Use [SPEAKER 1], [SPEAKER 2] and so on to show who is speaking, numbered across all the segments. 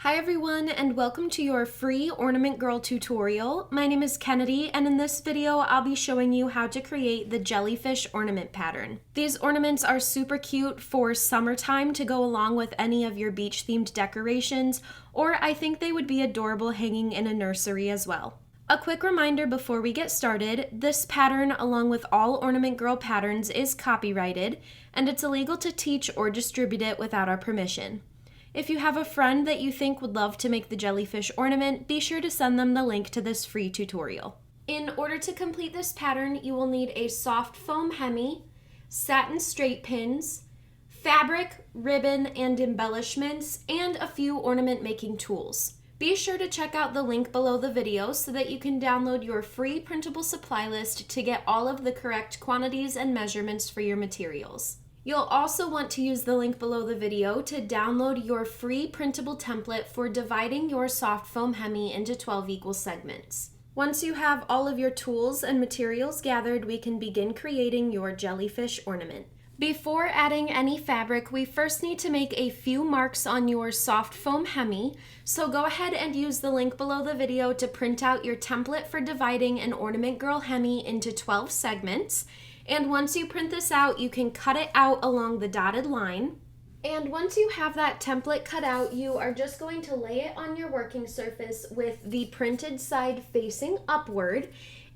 [SPEAKER 1] Hi everyone, and welcome to your free Ornament Girl tutorial. My name is Kennedy, and in this video I'll be showing you how to create the Jellyfish Ornament pattern. These ornaments are super cute for summertime to go along with any of your beach themed decorations, or I think they would be adorable hanging in a nursery as well. A quick reminder before we get started, this pattern, along with all Ornament Girl patterns, is copyrighted, and it's illegal to teach or distribute it without our permission. If you have a friend that you think would love to make the jellyfish ornament, be sure to send them the link to this free tutorial. In order to complete this pattern, you will need a soft foam Hemi, satin straight pins, fabric, ribbon, and embellishments, and a few ornament making tools. Be sure to check out the link below the video so that you can download your free printable supply list to get all of the correct quantities and measurements for your materials. You'll also want to use the link below the video to download your free printable template for dividing your soft foam Hemi into 12 equal segments. Once you have all of your tools and materials gathered, we can begin creating your jellyfish ornament. Before adding any fabric, we first need to make a few marks on your soft foam Hemi, so go ahead and use the link below the video to print out your template for dividing an Ornament Girl Hemi into 12 segments. And once you print this out, you can cut it out along the dotted line. And once you have that template cut out, you are just going to lay it on your working surface with the printed side facing upward.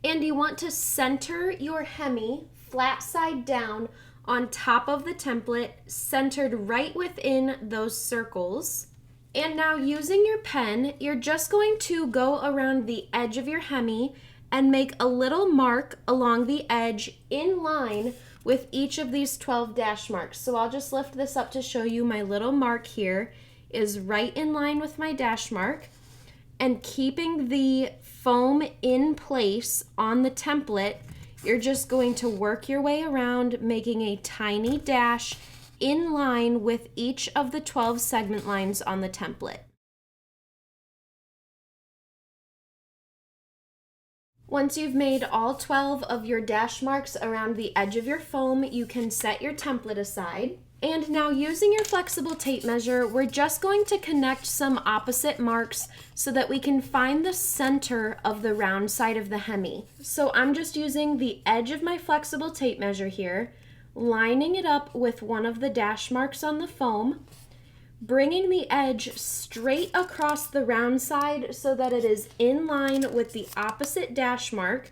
[SPEAKER 1] And you want to center your Hemi flat side down on top of the template, centered right within those circles. And now using your pen, you're just going to go around the edge of your Hemi and make a little mark along the edge in line with each of these 12 dash marks. So I'll just lift this up to show you my little mark here is right in line with my dash mark. And keeping the foam in place on the template, you're just going to work your way around, making a tiny dash in line with each of the 12 segment lines on the template. Once you've made all 12 of your dash marks around the edge of your foam, you can set your template aside. And now using your flexible tape measure, we're just going to connect some opposite marks so that we can find the center of the round side of the Hemi. So I'm just using the edge of my flexible tape measure here, lining it up with one of the dash marks on the foam, bringing the edge straight across the round side so that it is in line with the opposite dash mark,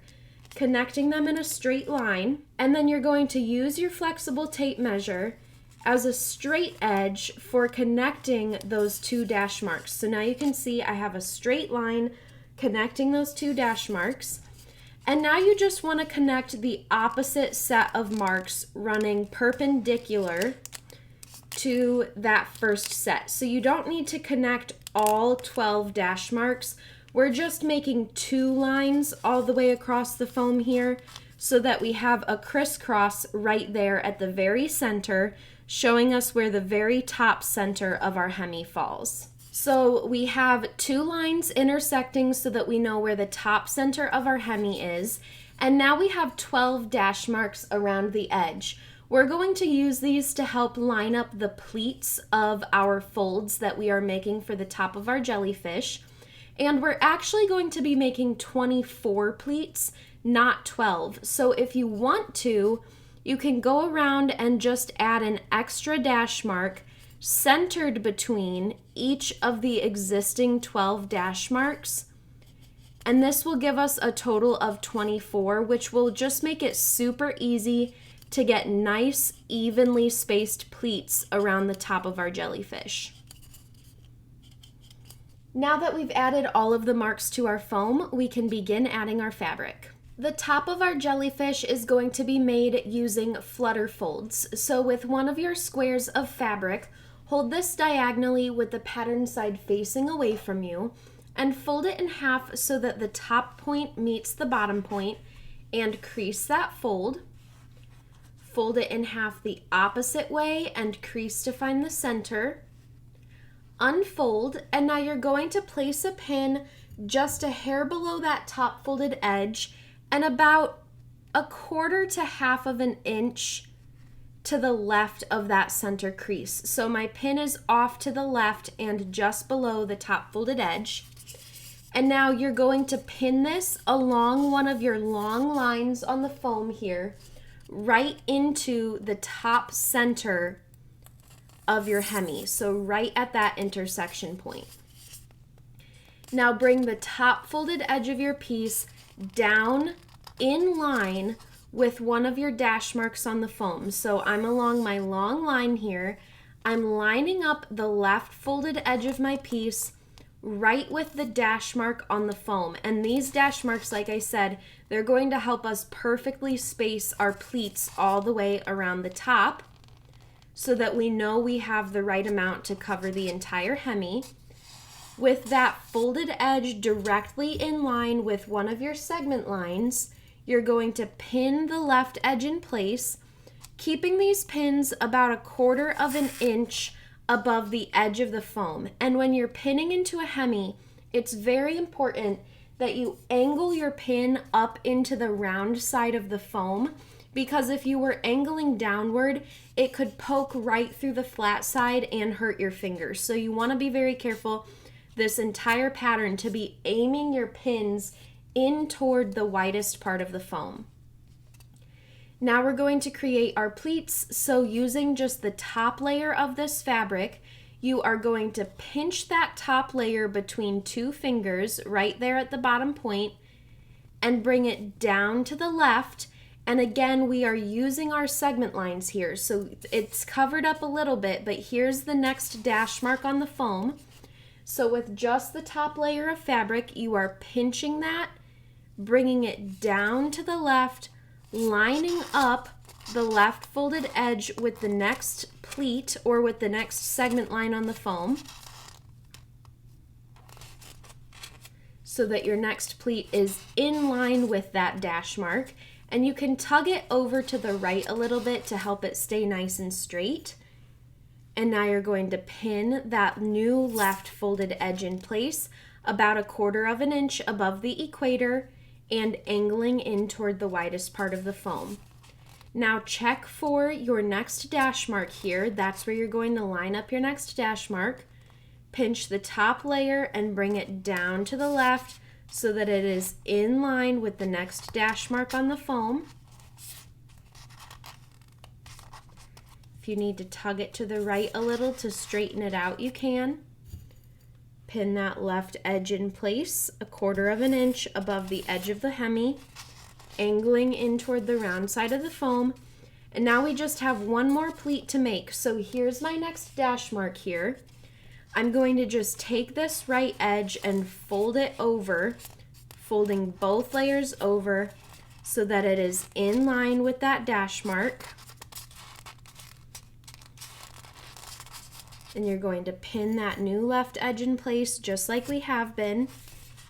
[SPEAKER 1] connecting them in a straight line. And then you're going to use your flexible tape measure as a straight edge for connecting those two dash marks. So now you can see I have a straight line connecting those two dash marks. And now you just want to connect the opposite set of marks running perpendicular to that first set. So you don't need to connect all 12 dash marks. We're just making two lines all the way across the foam here so that we have a crisscross right there at the very center, showing us where the very top center of our Hemi falls. So we have two lines intersecting so that we know where the top center of our Hemi is. And now we have 12 dash marks around the edge. We're going to use these to help line up the pleats of our folds that we are making for the top of our jellyfish. And we're actually going to be making 24 pleats, not 12. So if you want to, you can go around and just add an extra dash mark centered between each of the existing 12 dash marks. And this will give us a total of 24, which will just make it super easy to get nice, evenly spaced pleats around the top of our jellyfish. Now that we've added all of the marks to our foam, we can begin adding our fabric. The top of our jellyfish is going to be made using flutter folds. So with one of your squares of fabric, hold this diagonally with the pattern side facing away from you and fold it in half so that the top point meets the bottom point, and crease that fold. Fold it in half the opposite way and crease to find the center. Unfold, and now you're going to place a pin just a hair below that top folded edge and about 1/4 to 1/2 of an inch to the left of that center crease. So my pin is off to the left and just below the top folded edge. And now you're going to pin this along one of your long lines on the foam here, right into the top center of your Hemi. So right at that intersection point. Now bring the top folded edge of your piece down in line with one of your dash marks on the foam. So I'm along my long line here. I'm lining up the left folded edge of my piece right with the dash mark on the foam. And these dash marks, like I said, they're going to help us perfectly space our pleats all the way around the top so that we know we have the right amount to cover the entire Hemi. With that folded edge directly in line with one of your segment lines, you're going to pin the left edge in place, keeping these pins about 1/4 of an inch above the edge of the foam. And when you're pinning into a Hemi, it's very important that you angle your pin up into the round side of the foam, because if you were angling downward, it could poke right through the flat side and hurt your fingers. So you want to be very careful this entire pattern to be aiming your pins in toward the widest part of the foam. Now we're going to create our pleats. So using just the top layer of this fabric, you are going to pinch that top layer between 2 fingers right there at the bottom point and bring it down to the left. And again, we are using our segment lines here. So it's covered up a little bit, but here's the next dash mark on the foam. So with just the top layer of fabric, you are pinching that, bringing it down to the left, lining up the left folded edge with the next pleat or with the next segment line on the foam so that your next pleat is in line with that dash mark. And you can tug it over to the right a little bit to help it stay nice and straight. And now you're going to pin that new left folded edge in place about 1/4 of an inch above the equator and angling in toward the widest part of the foam. Now check for your next dash mark here. That's where you're going to line up your next dash mark. Pinch the top layer and bring it down to the left so that it is in line with the next dash mark on the foam. If you need to tug it to the right a little to straighten it out, you can. Pin that left edge in place 1/4 of an inch above the edge of the Hemi, angling in toward the round side of the foam. And now we just have one more pleat to make. So here's my next dash mark here. I'm going to just take this right edge and fold it over, folding both layers over so that it is in line with that dash mark. And you're going to pin that new left edge in place just like we have been.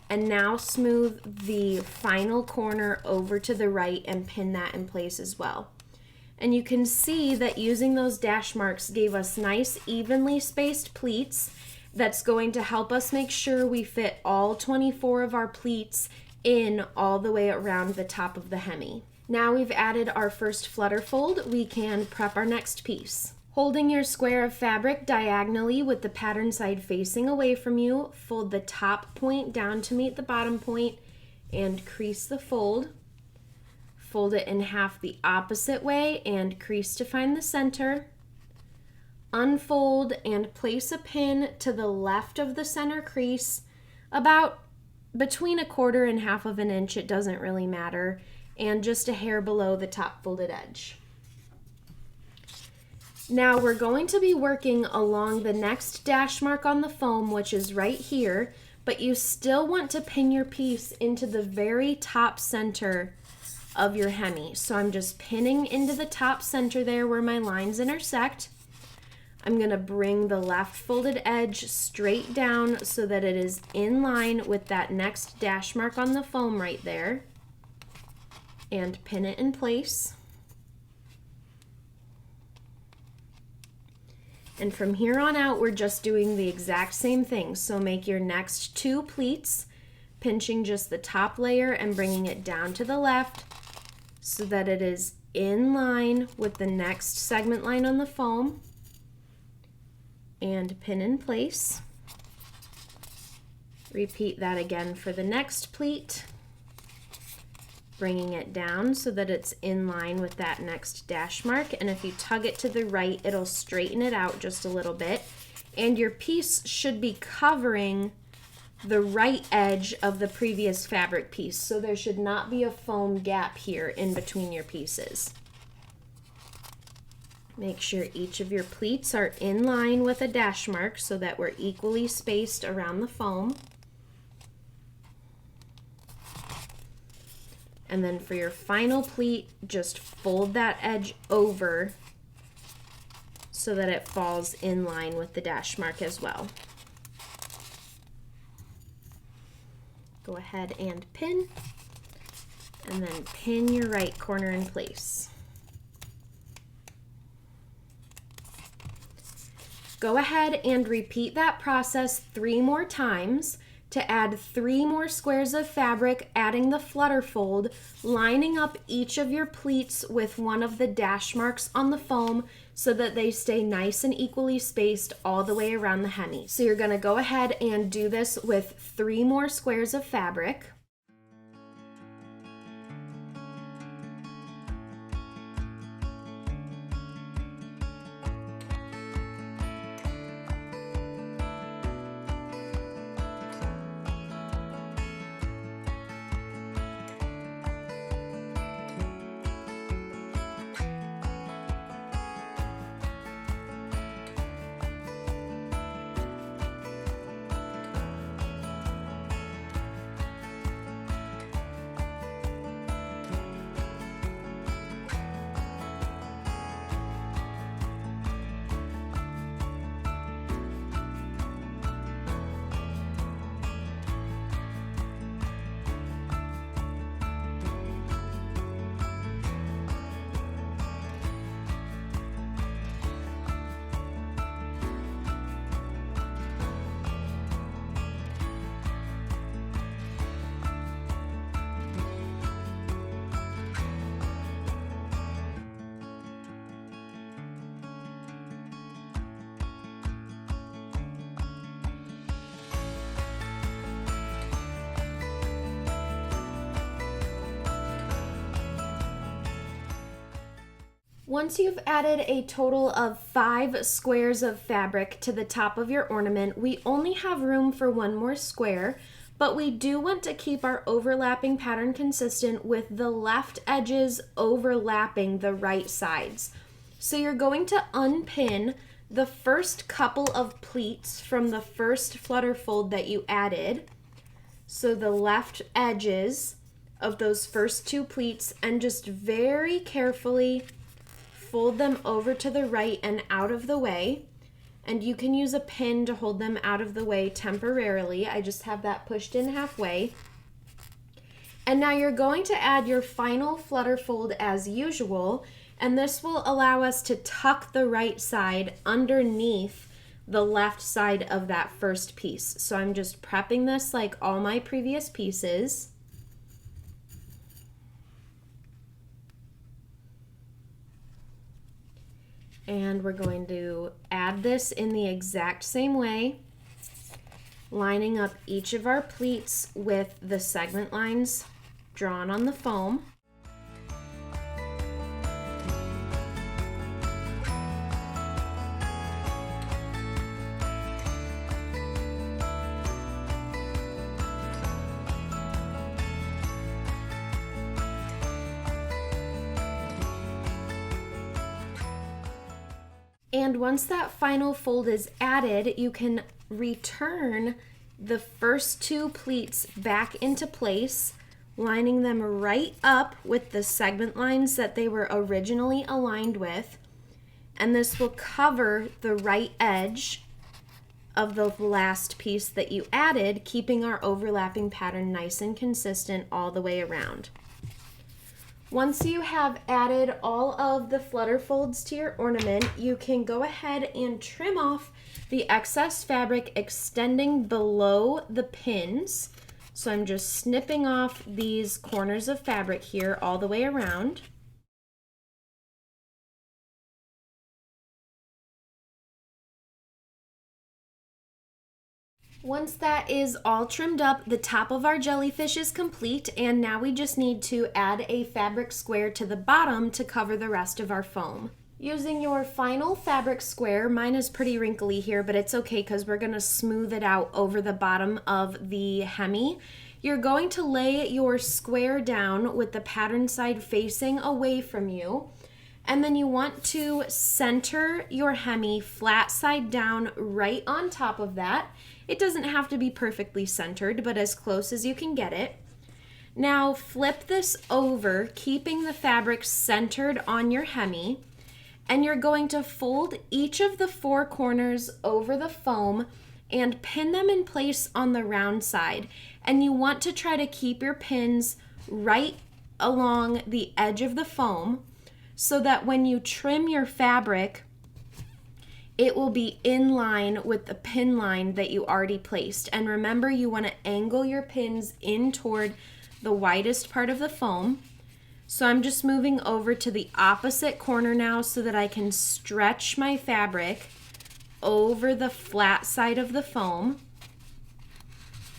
[SPEAKER 1] And now smooth the final corner over to the right and pin that in place as well. And you can see that using those dash marks gave us nice evenly spaced pleats. That's going to help us make sure we fit all 24 of our pleats in all the way around the top of the Hemi. Now we've added our first flutter fold, we can prep our next piece. Holding your square of fabric diagonally with the pattern side facing away from you, fold the top point down to meet the bottom point and crease the fold. Fold it in half the opposite way and crease to find the center. Unfold and place a pin to the left of the center crease, about between 1/4 and 1/2 of an inch, it doesn't really matter, and just a hair below the top folded edge. Now we're going to be working along the next dash mark on the foam, which is right here, but you still want to pin your piece into the very top center of your Hemi. So I'm just pinning into the top center there where my lines intersect. I'm going to bring the left folded edge straight down so that it is in line with that next dash mark on the foam right there, and pin it in place. And from here on out, we're just doing the exact same thing. So make your next 2 pleats, pinching just the top layer and bringing it down to the left so that it is in line with the next segment line on the foam and pin in place. Repeat that again for the next pleat, bringing it down so that it's in line with that next dash mark, and if you tug it to the right, it'll straighten it out just a little bit, and your piece should be covering the right edge of the previous fabric piece, so there should not be a foam gap here in between your pieces. Make sure each of your pleats are in line with a dash mark so that we're equally spaced around the foam. And then for your final pleat, just fold that edge over so that it falls in line with the dash mark as well. Go ahead and pin, and then pin your right corner in place. Go ahead and repeat that process 3 more times to add 3 more squares of fabric, adding the flutter fold, lining up each of your pleats with one of the dash marks on the foam so that they stay nice and equally spaced all the way around the Hemi. So you're going to go ahead and do this with 3 more squares of fabric. Once you've added a total of 5 squares of fabric to the top of your ornament, we only have room for 1 more square, but we do want to keep our overlapping pattern consistent with the left edges overlapping the right sides. So you're going to unpin the first couple of pleats from the first flutter fold that you added, so the left edges of those first 2 pleats, and just very carefully fold them over to the right and out of the way, and you can use a pin to hold them out of the way temporarily. I just have that pushed in halfway. And now you're going to add your final flutter fold as usual, and this will allow us to tuck the right side underneath the left side of that first piece. So I'm just prepping this like all my previous pieces. And we're going to add this in the exact same way, lining up each of our pleats with the segment lines drawn on the foam. And once that final fold is added, you can return the first 2 pleats back into place, lining them right up with the segment lines that they were originally aligned with. And this will cover the right edge of the last piece that you added, keeping our overlapping pattern nice and consistent all the way around. Once you have added all of the flutter folds to your ornament, you can go ahead and trim off the excess fabric extending below the pins. So I'm just snipping off these corners of fabric here all the way around. Once that is all trimmed up, the top of our jellyfish is complete, and now we just need to add a fabric square to the bottom to cover the rest of our foam. Using your final fabric square, mine is pretty wrinkly here, but it's okay because we're going to smooth it out over the bottom of the Hemi. You're going to lay your square down with the pattern side facing away from you. And then you want to center your Hemi flat side down right on top of that. It doesn't have to be perfectly centered, but as close as you can get it. Now flip this over, keeping the fabric centered on your Hemi, and you're going to fold each of the 4 corners over the foam and pin them in place on the round side. And you want to try to keep your pins right along the edge of the foam, so that when you trim your fabric, it will be in line with the pin line that you already placed. And remember, you want to angle your pins in toward the widest part of the foam. So I'm just moving over to the opposite corner now so that I can stretch my fabric over the flat side of the foam,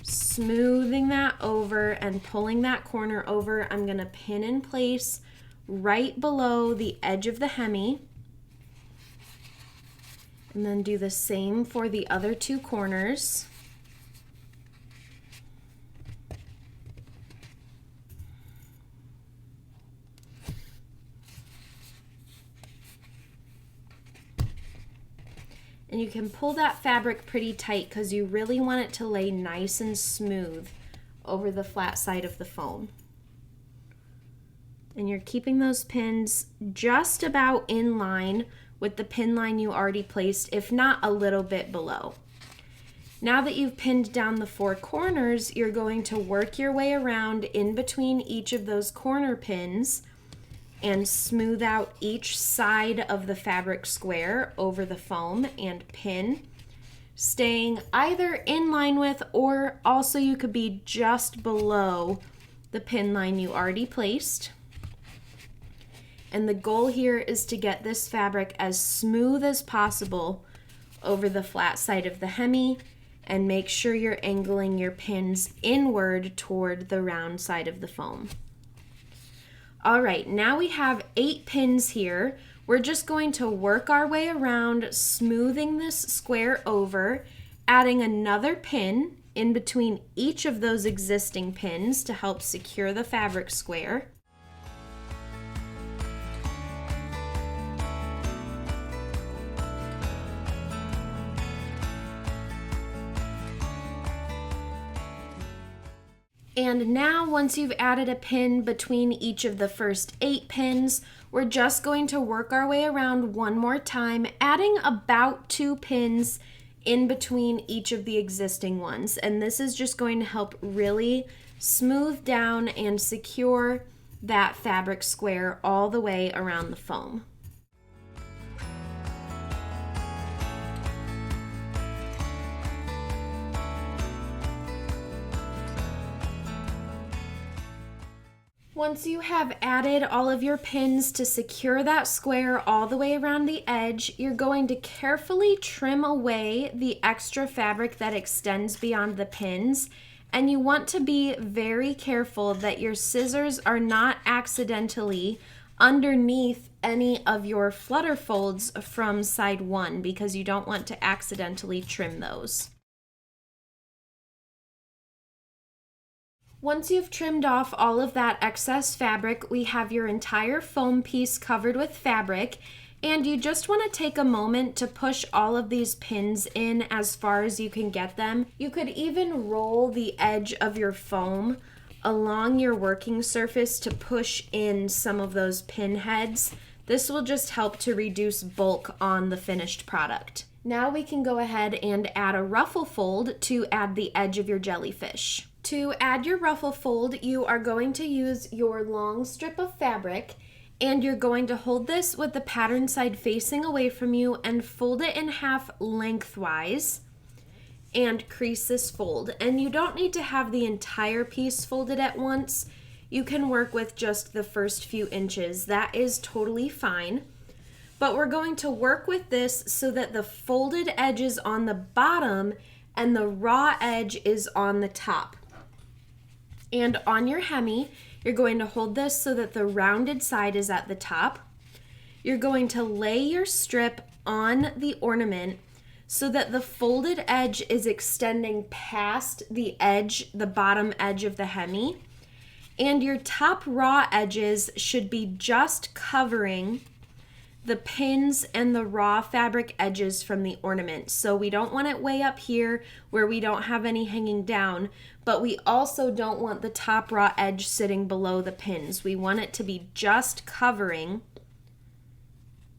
[SPEAKER 1] smoothing that over and pulling that corner over. I'm going to pin in place right below the edge of the Hemi, and then do the same for the other 2 corners. And you can pull that fabric pretty tight because you really want it to lay nice and smooth over the flat side of the foam. And you're keeping those pins just about in line with the pin line you already placed, if not a little bit below. Now that you've pinned down the 4 corners, you're going to work your way around in between each of those corner pins and smooth out each side of the fabric square over the foam and pin, staying either in line with, or also you could be just below the pin line you already placed. And the goal here is to get this fabric as smooth as possible over the flat side of the Hemi, and make sure you're angling your pins inward toward the round side of the foam. All right, now we have 8 pins here. We're just going to work our way around, smoothing this square over, adding another pin in between each of those existing pins to help secure the fabric square. And now, once you've added a pin between each of the first 8 pins, we're just going to work our way around one more time, adding about 2 pins in between each of the existing ones. And this is just going to help really smooth down and secure that fabric square all the way around the foam. Once you have added all of your pins to secure that square all the way around the edge, you're going to carefully trim away the extra fabric that extends beyond the pins. And you want to be very careful that your scissors are not accidentally underneath any of your flutter folds from side 1, because you don't want to accidentally trim those. Once you've trimmed off all of that excess fabric, we have your entire foam piece covered with fabric, and you just want to take a moment to push all of these pins in as far as you can get them. You could even roll the edge of your foam along your working surface to push in some of those pin heads. This will just help to reduce bulk on the finished product. Now we can go ahead and add a ruffle fold to add the edge of your jellyfish. To add your ruffle fold, you are going to use your long strip of fabric, and you're going to hold this with the pattern side facing away from you and fold it in half lengthwise and crease this fold. And you don't need to have the entire piece folded at once. You can work with just the first few inches. That is totally fine. But we're going to work with this so that the folded edges on the bottom and the raw edge is on the top. And on your Hemi, you're going to hold this so that the rounded side is at the top. You're going to lay your strip on the ornament so that the folded edge is extending past the edge, the bottom edge of the Hemi. And your top raw edges should be just covering the pins and the raw fabric edges from the ornament. So we don't want it way up here where we don't have any hanging down, but we also don't want the top raw edge sitting below the pins. We want it to be just covering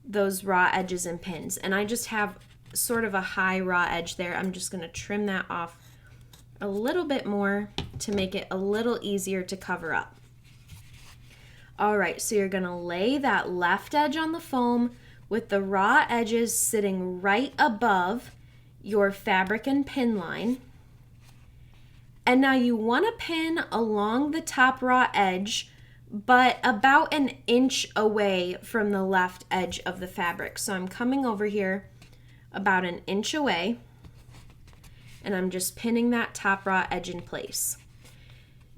[SPEAKER 1] those raw edges and pins. And I just have sort of a high raw edge there. I'm just going to trim that off a little bit more to make it a little easier to cover up. All right, so you're gonna lay that left edge on the foam with the raw edges sitting right above your fabric and pin line. And now you wanna pin along the top raw edge, but about an inch away from the left edge of the fabric. So I'm coming over here about an inch away, and I'm just pinning that top raw edge in place.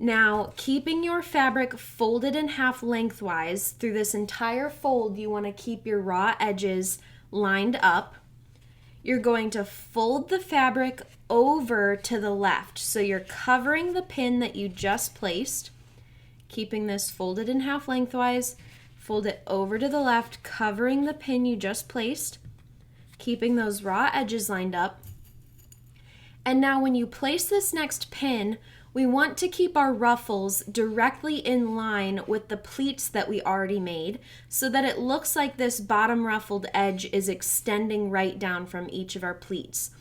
[SPEAKER 1] Now, keeping your fabric folded in half lengthwise through this entire fold, you want to keep your raw edges lined up. You're going to fold the fabric over to the left. So you're covering the pin that you just placed, keeping this folded in half lengthwise, fold it over to the left, covering the pin you just placed, keeping those raw edges lined up. And now when you place this next pin, we want to keep our ruffles directly in line with the pleats that we already made so that it looks like this bottom ruffled edge is extending right down from each of our pleats.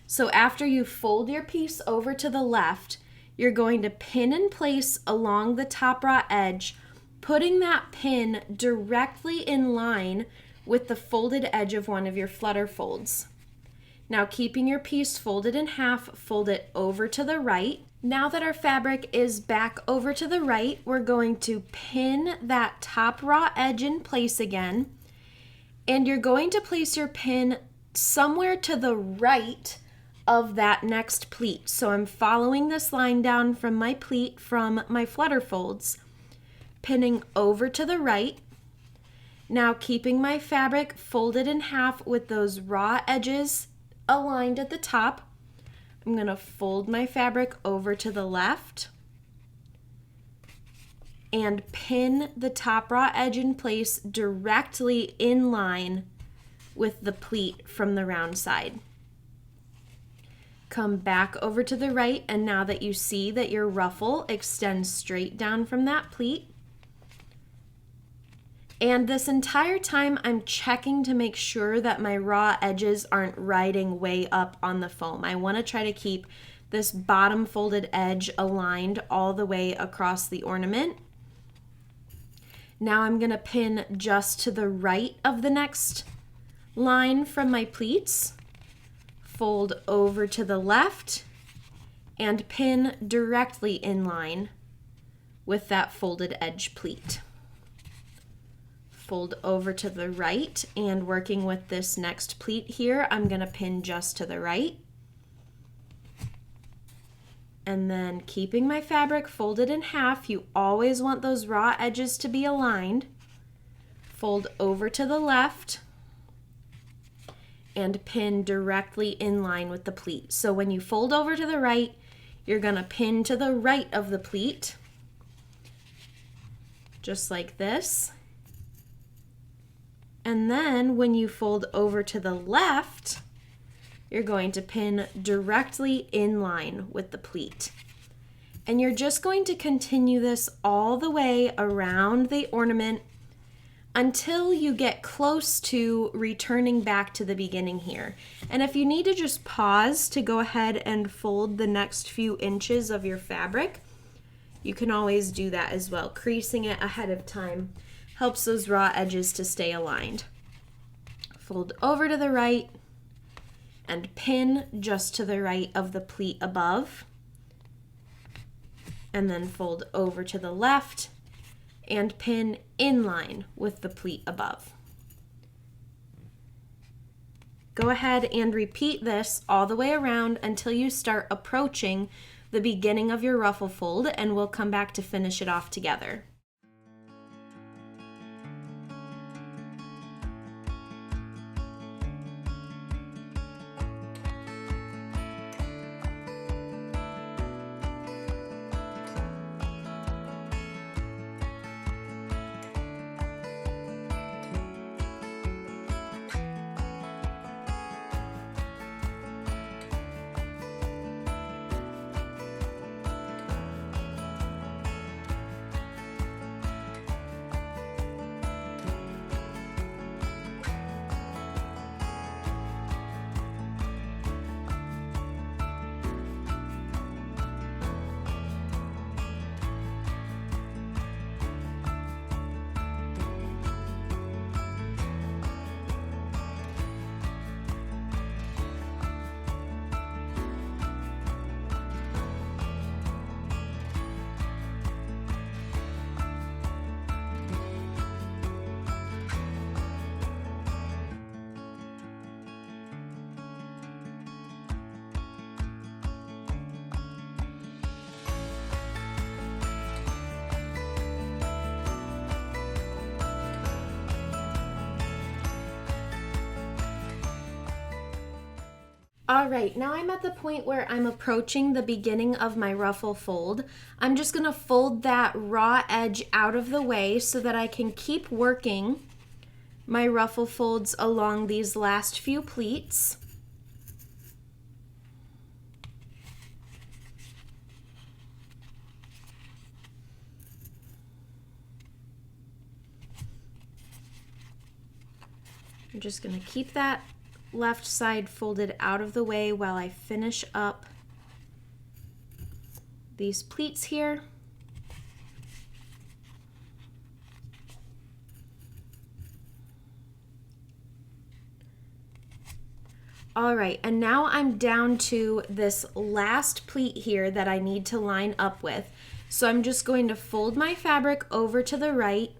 [SPEAKER 1] So after you fold your piece over to the left, you're going to pin in place along the top raw edge, putting that pin directly in line with the folded edge of one of your flutter folds. Now, keeping your piece folded in half, fold it over to the right. Now that our fabric is back over to the right, we're going to pin that top raw edge in place again. And you're going to place your pin somewhere to the right of that next pleat. So I'm following this line down from my pleat from my flutter folds, pinning over to the right. Now, keeping my fabric folded in half with those raw edges aligned at the top, I'm going to fold my fabric over to the left and pin the top raw edge in place directly in line with the pleat from the round side. Come back over to the right, and now that you see that your ruffle extends straight down from that pleat, and this entire time I'm checking to make sure that my raw edges aren't riding way up on the foam. I want to try to keep this bottom folded edge aligned all the way across the ornament. Now I'm going to pin just to the right of the next line from my pleats, fold over to the left, and pin directly in line with that folded edge pleat. Fold over to the right, and working with this next pleat here, I'm going to pin just to the right. And then keeping my fabric folded in half, you always want those raw edges to be aligned. Fold over to the left and pin directly in line with the pleat. So when you fold over to the right, you're going to pin to the right of the pleat, just like this. And then when you fold over to the left, you're going to pin directly in line with the pleat. And you're just going to continue this all the way around the ornament until you get close to returning back to the beginning here. And if you need to just pause to go ahead and fold the next few inches of your fabric, you can always do that as well. Creasing it ahead of time helps those raw edges to stay aligned. Fold over to the right and pin just to the right of the pleat above. And then fold over to the left and pin in line with the pleat above. Go ahead and repeat this all the way around until you start approaching the beginning of your ruffle fold, and we'll come back to finish it off together. All right, now I'm at the point where I'm approaching the beginning of my ruffle fold. I'm just gonna fold that raw edge out of the way so that I can keep working my ruffle folds along these last few pleats. I'm just gonna keep that left side folded out of the way while I finish up these pleats here. All right, and now I'm down to this last pleat here that I need to line up with. So I'm just going to fold my fabric over to the right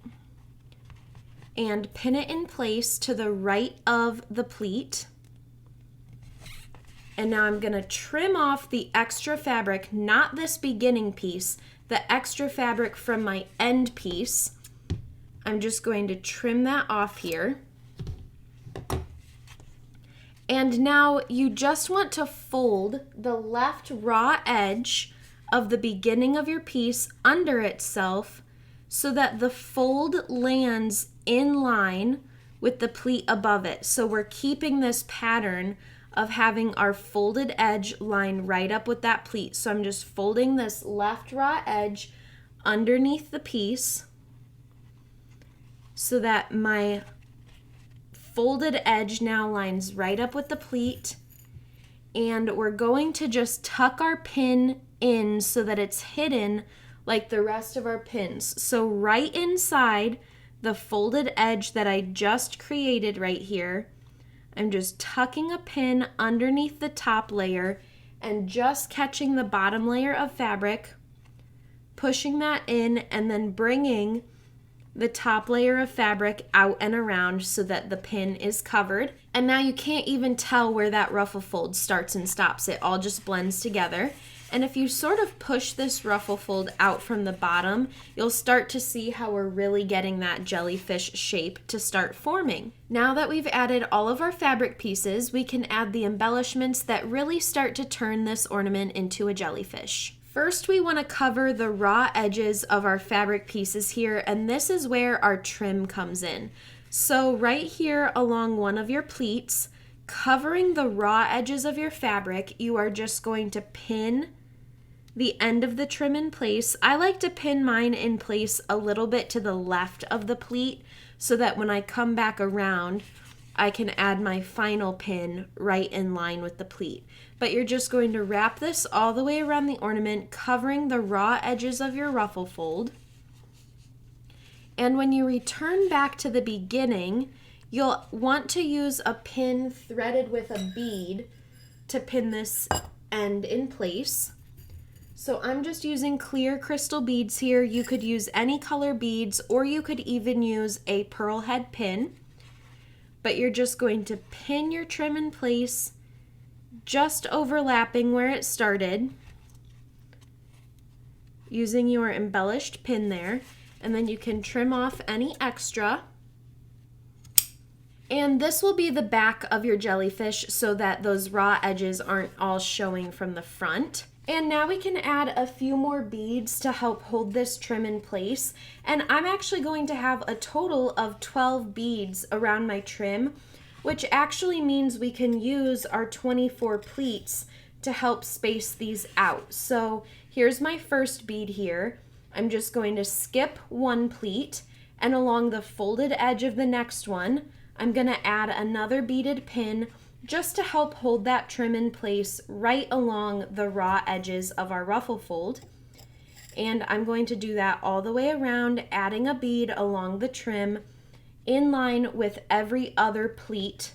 [SPEAKER 1] and pin it in place to the right of the pleat. And now I'm gonna trim off the extra fabric, not this beginning piece, the extra fabric from my end piece. I'm just going to trim that off here. And now you just want to fold the left raw edge of the beginning of your piece under itself so that the fold lands in line with the pleat above it. So we're keeping this pattern of having our folded edge line right up with that pleat. So I'm just folding this left raw edge underneath the piece so that my folded edge now lines right up with the pleat. And we're going to just tuck our pin in so that it's hidden like the rest of our pins. So right inside the folded edge that I just created right here, I'm just tucking a pin underneath the top layer and just catching the bottom layer of fabric, pushing that in, and then bringing the top layer of fabric out and around so that the pin is covered. And now you can't even tell where that ruffle fold starts and stops. It all just blends together. And if you sort of push this ruffle fold out from the bottom, you'll start to see how we're really getting that jellyfish shape to start forming. Now that we've added all of our fabric pieces, we can add the embellishments that really start to turn this ornament into a jellyfish. First, we want to cover the raw edges of our fabric pieces here, and this is where our trim comes in. So right here along one of your pleats, covering the raw edges of your fabric, you are just going to pin the end of the trim in place. I like to pin mine in place a little bit to the left of the pleat so that when I come back around, I can add my final pin right in line with the pleat. But you're just going to wrap this all the way around the ornament, covering the raw edges of your ruffle fold. And when you return back to the beginning, you'll want to use a pin threaded with a bead to pin this end in place. So I'm just using clear crystal beads here. You could use any color beads, or you could even use a pearl head pin. but you're just going to pin your trim in place, just overlapping where it started, using your embellished pin there, and then you can trim off any extra. And this will be the back of your jellyfish so that those raw edges aren't all showing from the front. And now we can add a few more beads to help hold this trim in place. And I'm actually going to have a total of 12 beads around my trim, which actually means we can use our 24 pleats to help space these out. So here's my first bead here. I'm just going to skip one pleat, and along the folded edge of the next one, I'm going to add another beaded pin just to help hold that trim in place right along the raw edges of our ruffle fold. And I'm going to do that all the way around, adding a bead along the trim in line with every other pleat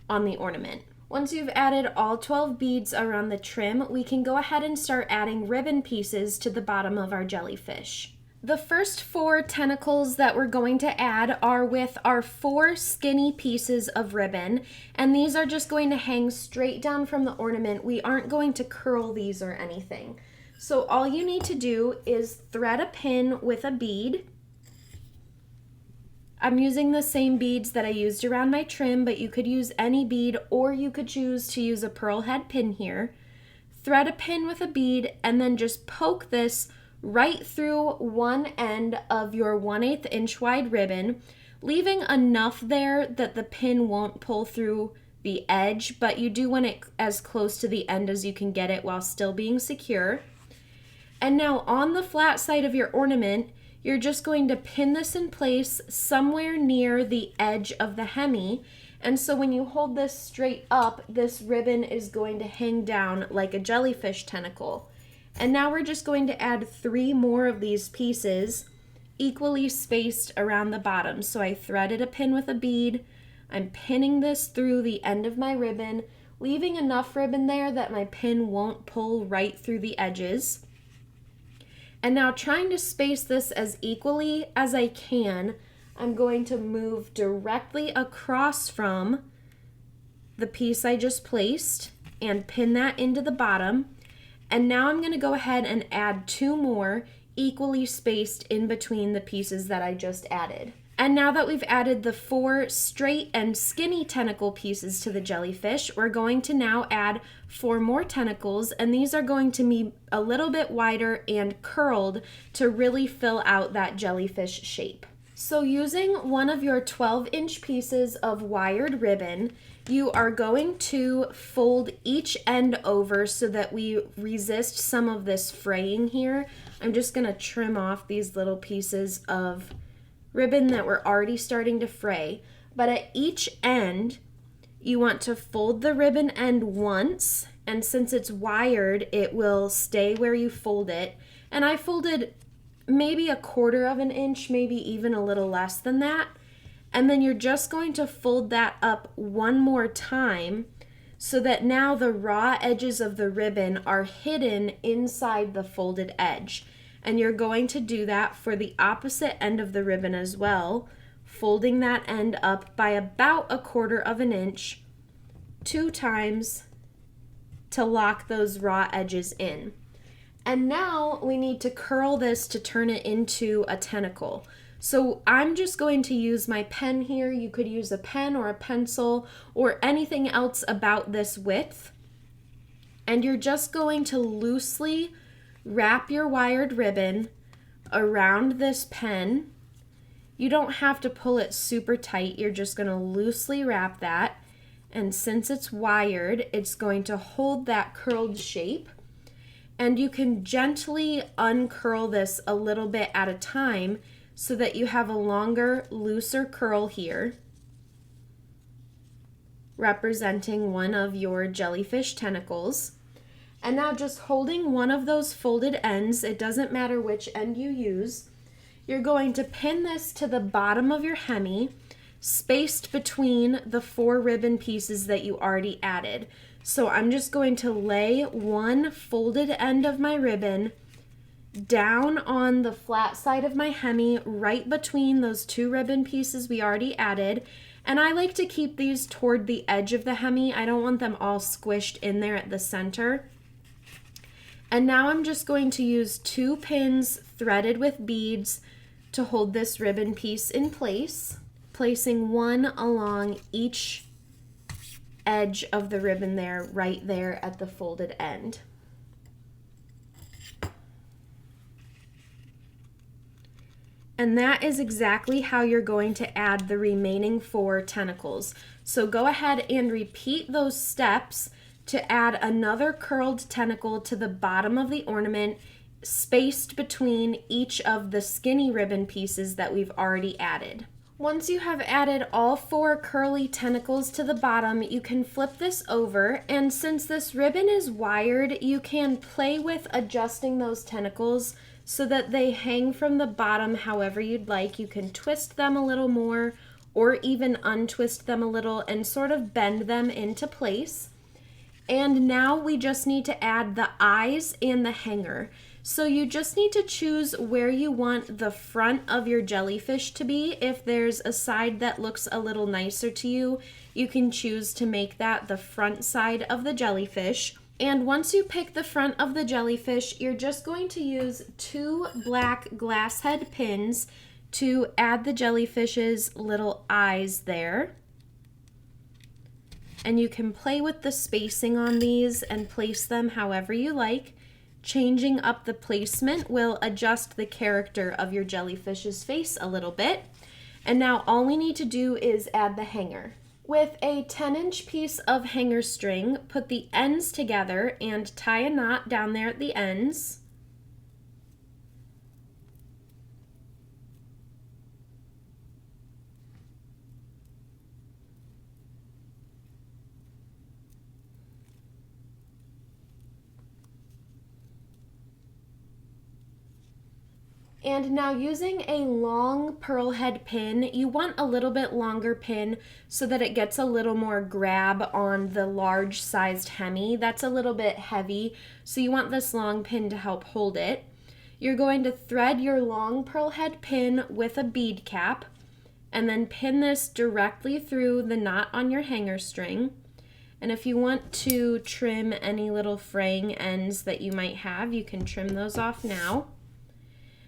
[SPEAKER 1] on the ornament. Once you've added all 12 beads around the trim, we can go ahead and start adding ribbon pieces to the bottom of our jellyfish. The first 4 tentacles that we're going to add are with our 4 skinny pieces of ribbon, and these are just going to hang straight down from the ornament. We aren't going to curl these or anything. So all you need to do is thread a pin with a bead. I'm using the same beads that I used around my trim, but you could use any bead, or you could choose to use a pearl head pin here. Thread a pin with a bead and then just poke this right through one end of your 1/8 inch wide ribbon, leaving enough there that the pin won't pull through the edge, but you do want it as close to the end as you can get it while still being secure. And now on the flat side of your ornament, you're just going to pin this in place somewhere near the edge of the hemi. And so when you hold this straight up, this ribbon is going to hang down like a jellyfish tentacle. And now we're just going to add 3 more of these pieces equally spaced around the bottom. So I threaded a pin with a bead. I'm pinning this through the end of my ribbon, leaving enough ribbon there that my pin won't pull right through the edges. And now, trying to space this as equally as I can, I'm going to move directly across from the piece I just placed and pin that into the bottom. And now I'm going to go ahead and add 2 more equally spaced in between the pieces that I just added. And now that we've added the 4 straight and skinny tentacle pieces to the jellyfish, we're going to now add 4 more tentacles, and these are going to be a little bit wider and curled to really fill out that jellyfish shape. So using one of your 12-inch pieces of wired ribbon, you are going to fold each end over so that we resist some of this fraying here. I'm just going to trim off these little pieces of ribbon that were already starting to fray. But at each end, you want to fold the ribbon end once, and since it's wired, it will stay where you fold it. And I folded maybe 1/4 of an inch, maybe even a little less than that. And then you're just going to fold that up one more time so that now the raw edges of the ribbon are hidden inside the folded edge. And you're going to do that for the opposite end of the ribbon as well, folding that end up by about 1/4 of an inch 2 times to lock those raw edges in. And now we need to curl this to turn it into a tentacle. So I'm just going to use my pen here. You could use a pen or a pencil or anything else about this width. And you're just going to loosely wrap your wired ribbon around this pen. You don't have to pull it super tight. You're just going to loosely wrap that. And since it's wired, it's going to hold that curled shape. And you can gently uncurl this a little bit at a time so that you have a longer, looser curl here, representing one of your jellyfish tentacles. And now just holding one of those folded ends, it doesn't matter which end you use, you're going to pin this to the bottom of your hemi, spaced between the 4 ribbon pieces that you already added. So I'm just going to lay one folded end of my ribbon down on the flat side of my hemi right between those 2 ribbon pieces we already added, And I like to keep these toward the edge of the Hemi. I don't want them all squished in there at the center. And now I'm just going to use 2 pins threaded with beads to hold this ribbon piece in place, placing one along each edge of the ribbon there, right there at the folded end. And that is exactly how you're going to add the remaining 4 tentacles. So go ahead and repeat those steps to add another curled tentacle to the bottom of the ornament, spaced between each of the skinny ribbon pieces that we've already added. Once you have added all 4 curly tentacles to the bottom, you can flip this over, and since this ribbon is wired, you can play with adjusting those tentacles so that they hang from the bottom however you'd like. You can twist them a little more or even untwist them a little and sort of bend them into place. And now we just need to add the eyes and the hanger. So you just need to choose where you want the front of your jellyfish to be. If there's a side that looks a little nicer to you, you can choose to make that the front side of the jellyfish. And once you pick the front of the jellyfish, you're just going to use 2 black glass head pins to add the jellyfish's little eyes there. And you can play with the spacing on these and place them however you like. Changing up the placement will adjust the character of your jellyfish's face a little bit. And now all we need to do is add the hanger. With a 10-inch piece of hanger string, put the ends together and tie a knot down there at the ends. And now using a long pearl head pin, you want a little bit longer pin so that it gets a little more grab on the large sized Hemi. That's a little bit heavy, so you want this long pin to help hold it. You're going to thread your long pearl head pin with a bead cap and then pin this directly through the knot on your hanger string. And if you want to trim any little fraying ends that you might have, you can trim those off now.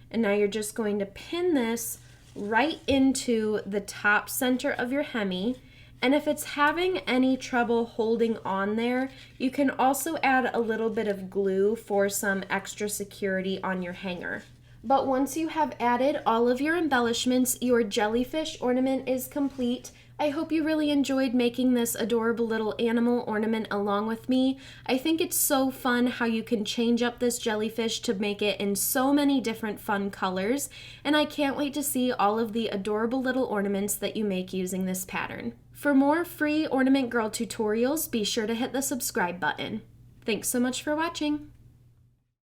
[SPEAKER 1] And now you're just going to pin this right into the top center of your Hemi. And if it's having any trouble holding on there, you can also add a little bit of glue for some extra security on your hanger. But once you have added all of your embellishments, your jellyfish ornament is complete. I hope you really enjoyed making this adorable little animal ornament along with me. I think it's so fun how you can change up this jellyfish to make it in so many different fun colors, and I can't wait to see all of the adorable little ornaments that you make using this pattern. For more free Ornament Girl tutorials, be sure to hit the subscribe button. Thanks so much for watching.